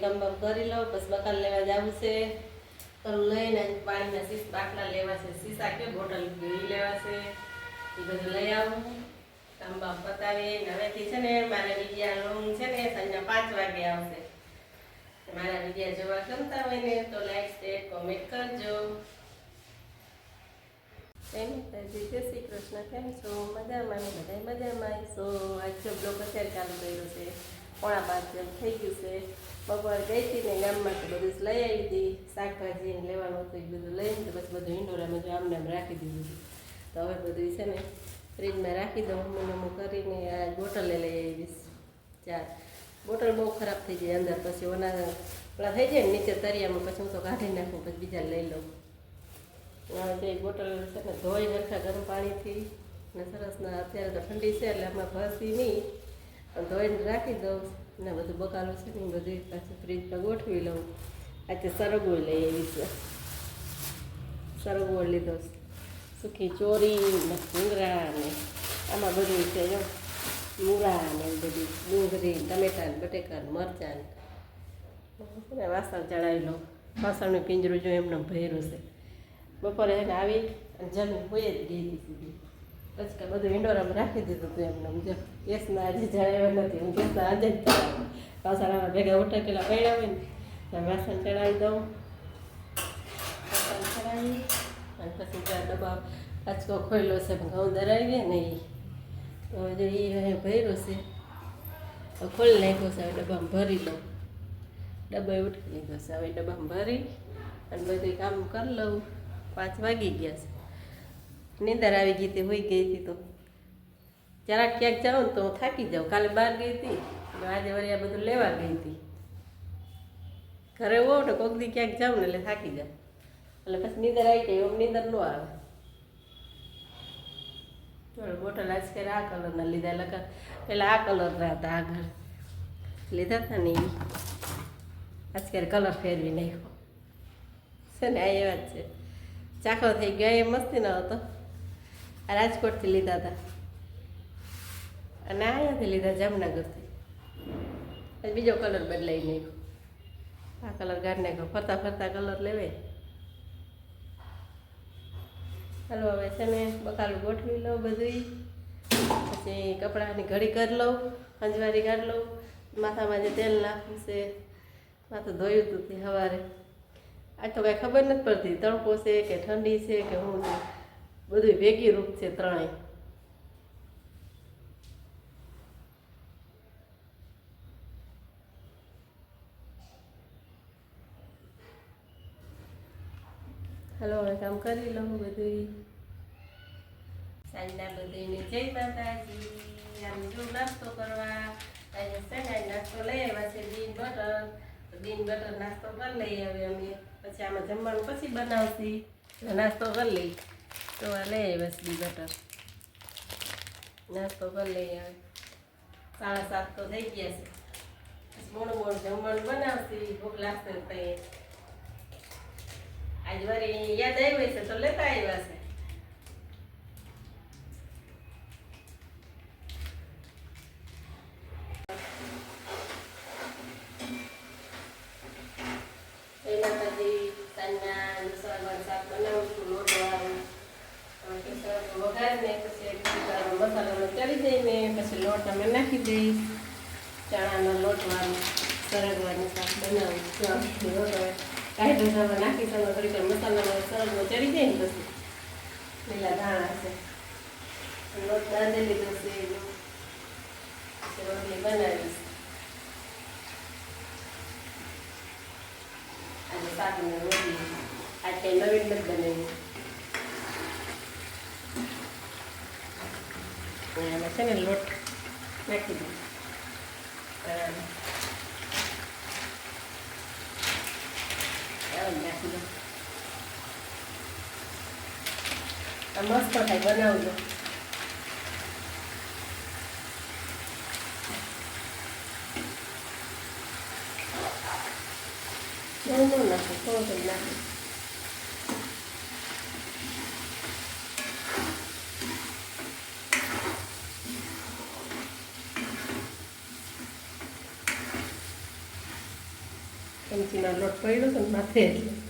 કામ બામ કરી લઉં, પછી બકાલ લેવા જવું છે. કરું લઈને પાણીના બાટલા લેવા છે, સીસા કે બોટલ એ લેવા છે, એ બધું લઈ આવું. કામ બામ પતાવી હવેથી છે ને મારા વિડિયા લોંગ છે ને સાંજના 5 વાગે આવશે. મારા વિડિયા જોવા ગમતા હોય ને તો લાઈક શેર કોમેન્ટ કરજો. જય શ્રી કૃષ્ણ. કેમ છો? મજામાં ને? બધા મજામાં. સો આજ જો બ્લોગ અત્યારે ચાલુ કર્યો છે. 4:30 જેમ થઈ ગયું છે. બપોરે ગઈ હતી ને ગામમાં તો બધું જ લઈ આવી હતી. શાકભાજી લેવાનું હતું એ બધું લઈને તો પછી બધું ઈંડોરામાં જો આમને આમ રાખી દીધું. તો હવે બધું છે ને ફ્રીજમાં રાખી દઉં. હું કરીને આ બોટલે લઈ આવીશ. 4 બોટલ બહુ ખરાબ થઈ જાય અંદર, પછી ઓના પેલા થઈ જાય ને નીચે તરિયામાં, પછી હું તો કાઢી નાખું, પછી બીજા લઈ લઉં. તે બોટલ છે ને ધોઈ સરખા ગરમ પાણીથી ને સરસના, અત્યારે તો ઠંડી છે એટલે આમાં ભરતી નહીં, પણ ધોઈને રાખી દઉં ને બધું બકાલું છે ને બધું પાછું ફ્રીજમાં ગોઠવી લઉં. આજે સરગવો લઈ આવી છે, સરગવો લીધો, સૂકી ચોરી ને ભૂંગળા ને આમાં બધું છે જો, મૂળા ને બધું, ડુંગળી, ટમેટા, બટેકા, મરચાં ને વાસણ ચડાવી લઉં. વાસણનું પિંજરું જો એમને ભર્યું છે. બપોરે એને આવી અને જમીન હોય જ ગઈ હતી સીધી, પછી બધું ઇન્ડોરમાં રાખી દીધું હતું એમને. જો ગેસના આજે જણાવ્યા નથી, હું ગેસના આજે જ ચડાવું. વાસણ ભેગા ઉઠાકેલા પડ્યા હોય ને વાસણ ચડાવી દઉં. વાસણ ચડાવી અને પછી ત્યાં ડબ્બા કાચકો ખોલ્યો છે, ઘઉં દરાવીએ ને એ તો જો એ ભર્યો છે, ખોલી નાખ્યો છે. હવે ડબ્બામાં ભરી લઉં. ડબ્બો ઉઠી લીધો છે, હવે ડબ્બામાં ભરી અને બધું કામ કરી લઉં. 5 વાગી ગયા છે. નીંદર આવી ગઈ હતી, હોઈ ગઈ હતી. તો જરાક ક્યાંક જાઉં ને તો હું થાકી જાઉં. કાલે બહાર ગઈ હતી, આજે વળી આ બધું લેવા ગઈ હતી. ઘરે હોઉં ને કોક દી ક્યાંક જાઉં ને એટલે થાકી જાઉં, એટલે પછી નીંદર આવી જાય. એમ નીંદર ન આવે. બોટલ આજકાલ આ કલરના લીધા, એટલે પેલા આ કલરના હતા, આગળ લીધા હતા ને એ આજકાલ કલર ફેરવી નાખ્યો છે ને. આ એવા જ છે, ચાખો થઈ ગયો. એ મસ્તી ન હતો. આ રાજકોટથી લીધા હતા અને અહીંયાથી લીધા જામનગરથી. બીજો કલર બદલાઈ નાખ્યો, આ કલર કાઢી નાખ્યો. ફરતા ફરતા કલર લેવે. હાલો હવે છે ને બકાલું ગોઠવી લઉં બધું, પછી કપડાની ઘડી કરી લઉં, અંજવારી કાઢી લઉં. માથામાં જે તેલ નાખવું છે, માથું ધોયું હતું તે સવારે. આજ તો કાંઈ ખબર નથી પડતી તડકો છે કે ઠંડી છે કે શું છે, બધું ભેગી રૂપ છે ત્રણેય. હાલો હવે કામ કરી લઉં બધું. સાંજના બધાને જય માતાજી. આમ જો નાસ્તો કરવા આજે છે ને નાસ્તો લઈ આવ્યા છે, બીન બટર. તો બીન બટર નાસ્તો કરી લઈએ હવે અમે, પછી આમાં જમવાનું પછી બનાવશી. નાસ્તો કરી લઈ તો આ લઈ આવ્યા છે બી બટર, નાસ્તો કરી લઈએ. હવે 7:30 તો થઈ ગયા છે. મોડું જમવાનું બનાવશી, ભૂખ લાગશે તો આજ વારી યાદ આવી છે તો લેતા આવ્યા છે. મસાલો ચડી જઈને પછી લોટ અમે નાખી દઈશ. ચણાનો લોટ વાળું સરગવાનું શાક બનાવું. કાઢી ઢોસામાં નાખી શકો, થોડીક મસાલાનો સરગવો ચડી જાય ને પછી લીલા ધાણા છે, લોટ બાંધી લીધો છે, પછી રોટલી બનાવીશ. આજે શાકને રોટલી આજ કંઈ નવીન નથી બનાવી. એમાં છે ને લોટ નાખી દઉં. નાખી દઉં. મસ્ત થાય, બનાવજો. નાખો થોડું નાખો. ચમચીનો લોટ પડ્યો હતો ને માથે એટલે